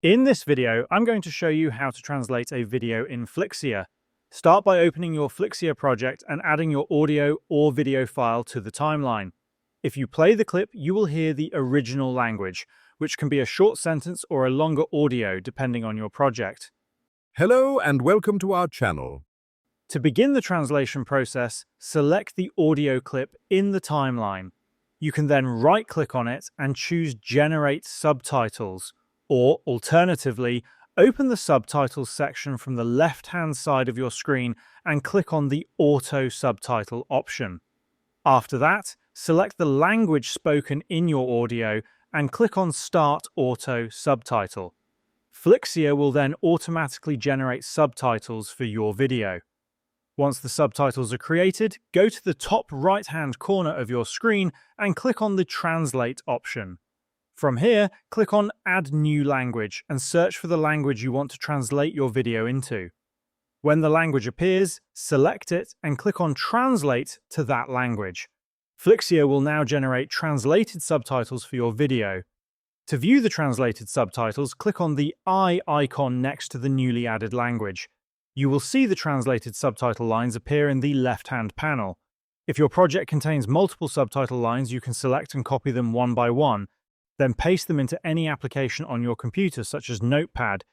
In this video, I'm going to show you how to translate a video in Flixier. Start by opening your Flixier project and adding your audio or video file to the timeline. If you play the clip, you will hear the original language, which can be a short sentence or a longer audio depending on your project. Hello and welcome to our channel. To begin the translation process, select the audio clip in the timeline. You can then right-click on it and choose Generate Subtitles, or alternatively, open the subtitles section from the left-hand side of your screen and click on the Auto Subtitle option. After that, select the language spoken in your audio and click on Start Auto Subtitle. Flixier will then automatically generate subtitles for your video. Once the subtitles are created, go to the top right-hand corner of your screen and click on the Translate option. From here, click on Add New Language and search for the language you want to translate your video into. When the language appears, select it and click on Translate to that language. Flixier will now generate translated subtitles for your video. To view the translated subtitles, click on the eye icon next to the newly added language. You will see the translated subtitle lines appear in the left-hand panel. If your project contains multiple subtitle lines, you can select and copy them one by one, then paste them into any application on your computer, such as Notepad,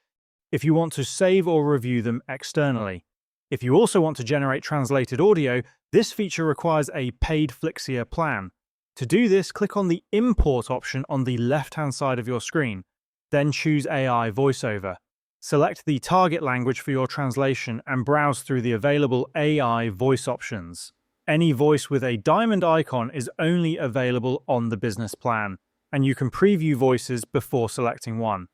if you want to save or review them externally. If you also want to generate translated audio, this feature requires a paid Flixier plan. To do this, click on the Import option on the left-hand side of your screen, then choose AI VoiceOver. Select the target language for your translation and browse through the available AI voice options. Any voice with a diamond icon is only available on the business plan, and you can preview voices before selecting one.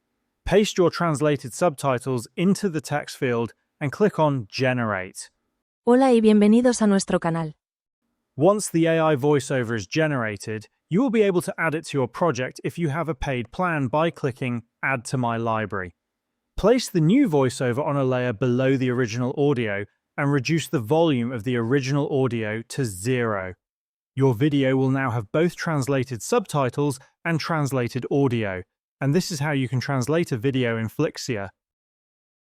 Paste your translated subtitles into the text field and click on Generate. Hola y bienvenidos a nuestro canal. Once the AI voiceover is generated, you will be able to add it to your project if you have a paid plan by clicking Add to My Library. Place the new voiceover on a layer below the original audio and reduce the volume of the original audio to 0. Your video will now have both translated subtitles and translated audio, and this is how you can translate a video in Flixier.